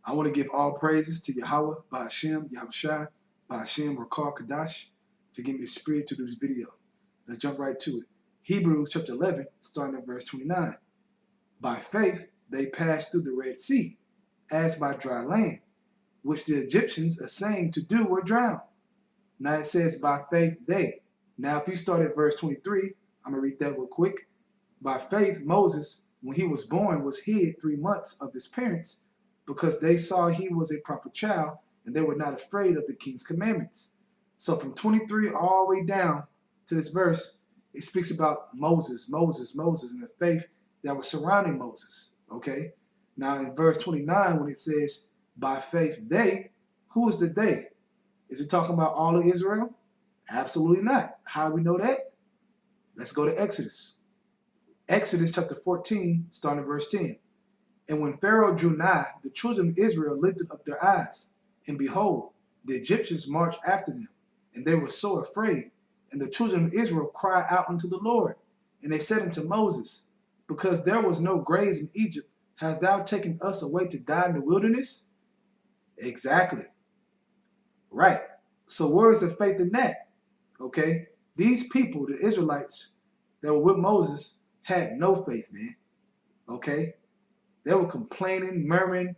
I want to give all praises to Yahweh, Ba'ashem, Yahushua, Ba'ashem, Rakar Kadash, to give me the spirit to do this video. Let's jump right to it. Hebrews chapter 11, starting at verse 29. By faith, they passed through the Red Sea, as by dry land, which the Egyptians, essaying to do, were drowned. Now it says, by faith, they. Now, if you start at verse 23, I'm going to read that real quick. By faith, Moses, when he was born, was hid 3 months of his parents, because they saw he was a proper child, and they were not afraid of the king's commandments. So from 23 all the way down to this verse, it speaks about Moses, and the faith that was surrounding Moses. Okay? Now in verse 29, when it says, by faith they, who is the they? Is it talking about all of Israel? Absolutely not. How do we know that? Let's go to Exodus. Exodus chapter 14, starting at verse 10. And when Pharaoh drew nigh, the children of Israel lifted up their eyes, and behold, the Egyptians marched after them, and they were so afraid. And the children of Israel cried out unto the Lord. And they said unto Moses, because there was no graves in Egypt, hast thou taken us away to die in the wilderness? Exactly. Right. So where is the faith in that? Okay. These people, the Israelites that were with Moses, had no faith, man. Okay. They were complaining, murmuring,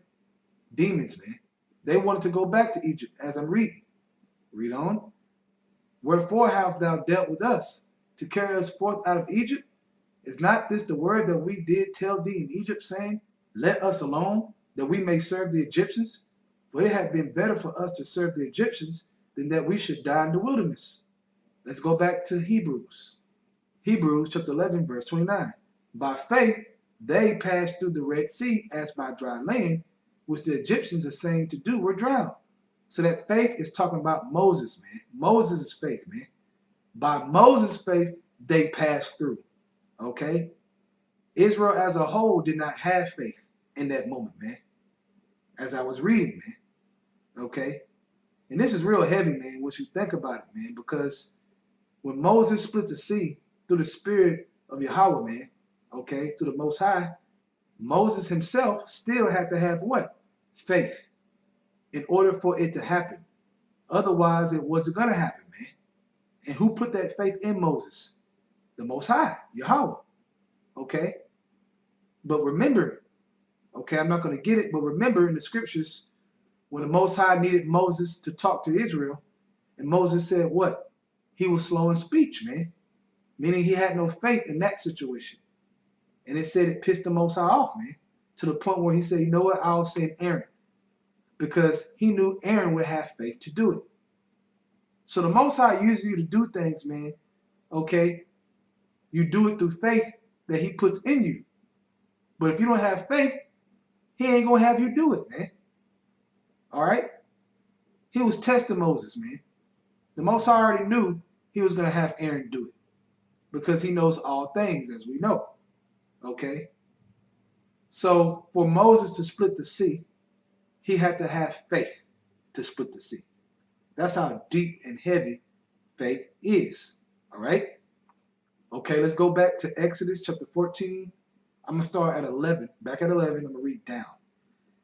demons, man. They wanted to go back to Egypt, as I'm reading. Read on. Wherefore hast thou dealt with us, to carry us forth out of Egypt? Is not this the word that we did tell thee in Egypt, saying, let us alone, that we may serve the Egyptians? For it had been better for us to serve the Egyptians than that we should die in the wilderness. Let's go back to Hebrews. Hebrews chapter 11, verse 29. By faith, they passed through the Red Sea as by dry land, which the Egyptians are saying to do were drowned. So that faith is talking about Moses, man. Moses' faith, man. By Moses' faith, they passed through. Okay? Israel as a whole did not have faith in that moment, man. As I was reading, man. Okay? And this is real heavy, man, once you think about it, man, because when Moses split the sea through the spirit of Yahweh, man, okay, through the Most High, Moses himself still had to have what? Faith in order for it to happen. Otherwise, it wasn't going to happen, man. And who put that faith in Moses? The Most High, Yahweh. Okay? But remember, okay, I'm not going to get it, but remember in the scriptures, when the Most High needed Moses to talk to Israel, and Moses said what? He was slow in speech, man. Meaning he had no faith in that situation. And it said it pissed the Most High off, man. To the point where he said, you know what? I'll send Aaron. Because he knew Aaron would have faith to do it. So the Most High uses you to do things, man. Okay? You do it through faith that he puts in you. But if you don't have faith, he ain't going to have you do it, man. All right? He was testing Moses, man. The Most High already knew he was going to have Aaron do it. Because he knows all things, as we know. Okay? So for Moses to split the sea, he had to have faith to split the sea. That's how deep and heavy faith is. All right? Okay, let's go back to Exodus chapter 14. I'm going to start at 11. Back at 11, I'm going to read down.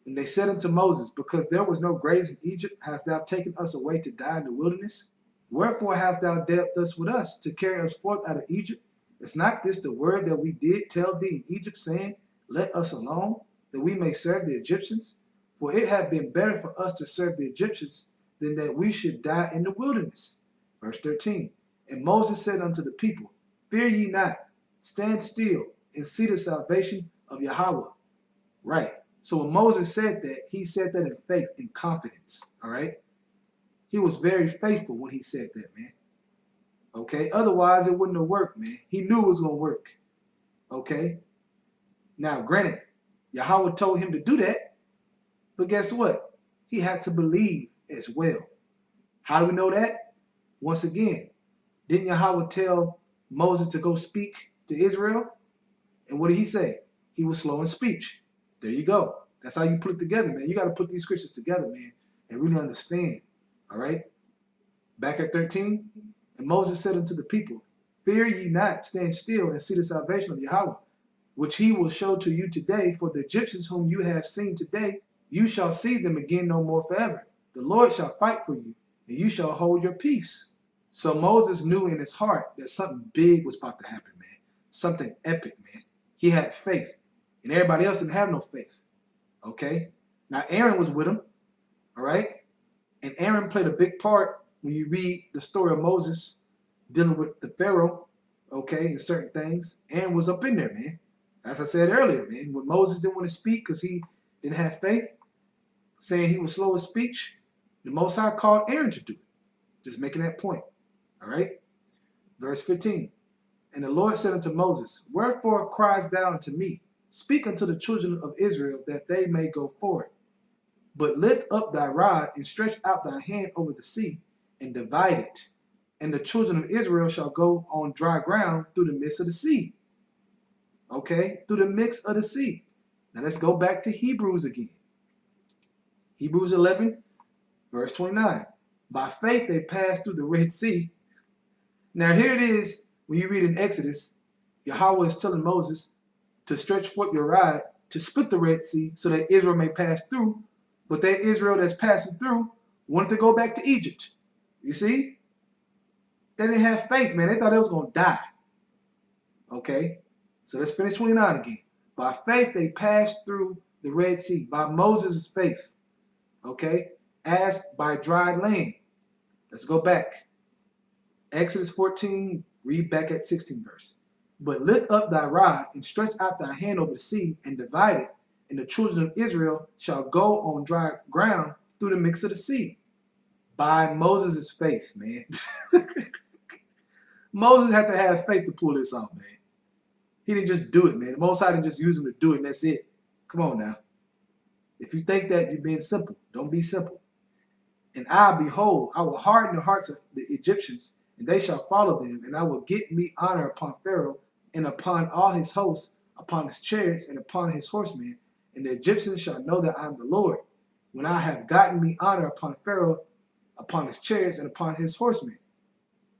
And they said unto Moses, because there was no graves in Egypt, hast thou taken us away to die in the wilderness? Wherefore hast thou dealt thus with us, to carry us forth out of Egypt? Is not this the word that we did tell thee in Egypt, saying, let us alone, that we may serve the Egyptians? For it had been better for us to serve the Egyptians than that we should die in the wilderness. Verse 13. And Moses said unto the people, fear ye not, stand still, and see the salvation of Yahweh. Right. So when Moses said that, he said that in faith, in confidence. All right. He was very faithful when he said that, man. Okay. Otherwise, it wouldn't have worked, man. He knew it was going to work. Okay. Now, granted, Yahweh told him to do that. But guess what? He had to believe as well. How do we know that? Once again, didn't Yahweh tell Moses to go speak to Israel? And what did he say? He was slow in speech. There you go. That's how you put it together, man. You got to put these scriptures together, man, and really understand. All right? Back at 13, and Moses said unto the people, fear ye not, stand still and see the salvation of Yahweh, which he will show to you today. For the Egyptians whom you have seen today, You shall see them again no more forever. The Lord shall fight for you, and you shall hold your peace. So Moses knew in his heart that something big was about to happen, man. Something epic, man. He had faith, and everybody else didn't have no faith. Okay? Now Aaron was with him, all right? And Aaron played a big part when you read the story of Moses dealing with the Pharaoh, okay, and certain things. Aaron was up in there, man. As I said earlier, man, when Moses didn't want to speak because he didn't have faith, saying he was slow of speech, the Most High called Aaron to do it. Just making that point, all right? Verse 15. And the Lord said unto Moses, Wherefore criest thou unto me? Speak unto the children of Israel that they may go forward. But lift up thy rod and stretch out thy hand over the sea and divide it. And the children of Israel shall go on dry ground through the midst of the sea. Okay, through the midst of the sea. Now let's go back to Hebrews again. Hebrews 11, verse 29. By faith they passed through the Red Sea. Now here it is, when you read in Exodus, Yahweh is telling Moses to stretch forth your rod to split the Red Sea so that Israel may pass through. But that Israel that's passing through wanted to go back to Egypt. You see? They didn't have faith, man. They thought they was going to die. Okay? So let's finish 29 again. By faith they passed through the Red Sea. By Moses' faith. Okay? As by dry land. Let's go back. Exodus 14, read back at 16 verse. But lift up thy rod and stretch out thy hand over the sea and divide it, and the children of Israel shall go on dry ground through the midst of the sea. By Moses' faith, man. Moses had to have faith to pull this off, man. He didn't just do it, man. The Most High didn't just use him to do it, and that's it. Come on now. If you think that, you're being simple. Don't be simple. And I, behold, I will harden the hearts of the Egyptians, and they shall follow them, and I will get me honor upon Pharaoh, and upon all his hosts, upon his chariots, and upon his horsemen. And the Egyptians shall know that I am the Lord, when I have gotten me honor upon Pharaoh, upon his chariots, and upon his horsemen.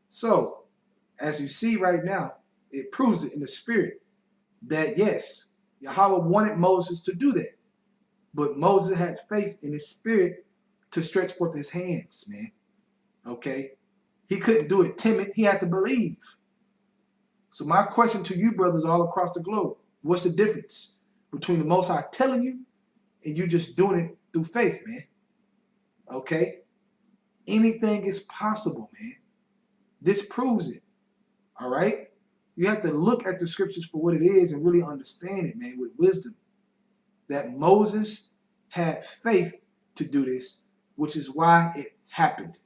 So, as you see right now, it proves it in the spirit that yes, Yahweh wanted Moses to do that. But Moses had faith in his spirit to stretch forth his hands, man. Okay? He couldn't do it timid. He had to believe. So my question to you brothers all across the globe, what's the difference between the Most High telling you and you just doing it through faith, man? Okay? Anything is possible, man. This proves it. All right? You have to look at the scriptures for what it is and really understand it, man, with wisdom. That Moses had faith to do this, which is why it happened.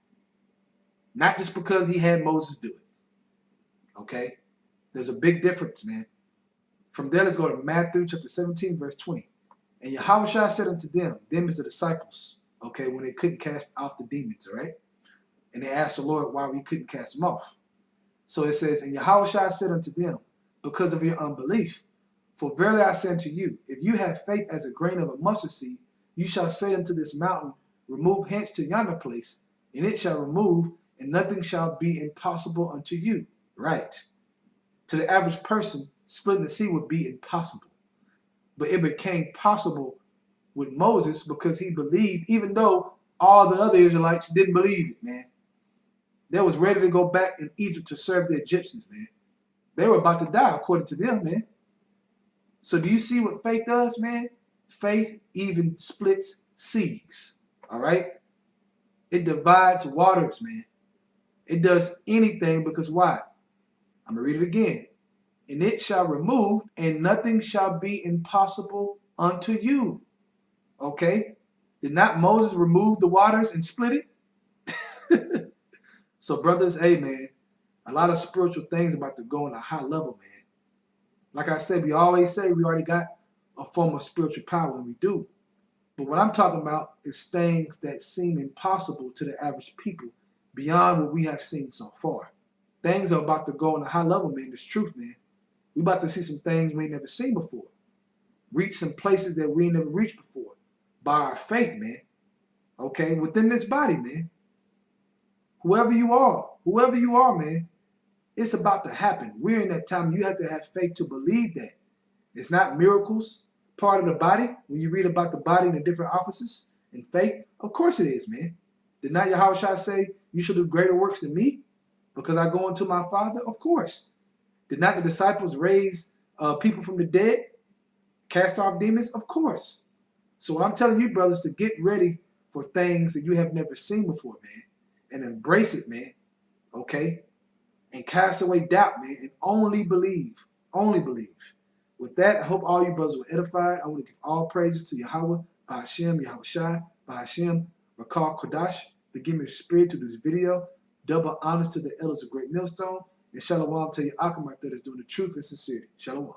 Not just because he had Moses do it. Okay? There's a big difference, man. From there, let's go to Matthew chapter 17, verse 20. And Yahushua said unto them is the disciples, okay, when they couldn't cast off the demons, all right? And they asked the Lord why we couldn't cast them off. So it says, and Yahushua said unto them, because of your unbelief. For verily I say unto you, if you have faith as a grain of a mustard seed, you shall say unto this mountain, remove hence to yonder place, and it shall remove, and nothing shall be impossible unto you. Right. To the average person, splitting the sea would be impossible. But it became possible with Moses because he believed, even though all the other Israelites didn't believe it, man. They was ready to go back in Egypt to serve the Egyptians, man. They were about to die, according to them, man. So do you see what faith does, man? Faith even splits seas, all right? It divides waters, man. It does anything because why? I'm going to read it again. And it shall remove, and nothing shall be impossible unto you. Okay? Did not Moses remove the waters and split it? So brothers, hey man, a lot of spiritual things about to go on a high level, man. Like I said, we always say we already got a form of spiritual power, and we do. But what I'm talking about is things that seem impossible to the average people beyond what we have seen so far. Things are about to go on a high level, man. It's truth, man. We about to see some things we ain't never seen before. Reach some places that we ain't never reached before. By our faith, man. Okay? Within this body, man. Whoever you are, man, it's about to happen. We're in that time. You have to have faith to believe that. It's not miracles. part of the body when you read about the body and the different offices in faith? Of course it is, man. Did not Yahushua say, you shall do greater works than me because I go unto my Father? Of course. Did not the disciples raise people from the dead, cast off demons? Of course. So what I'm telling you, brothers, to get ready for things that you have never seen before, man, and embrace it, man, okay? And cast away doubt, man, and only believe. Only believe. With that, I hope all you brothers were edified. I want to give all praises to Yahweh, Bahashem, Yahushai, Bahashem, Rakal Kodash, for giving me the spirit to do this video. Double honors to the elders of Great Millstone. And Shalom to your Akamite that is doing the truth and sincerity. Shalom.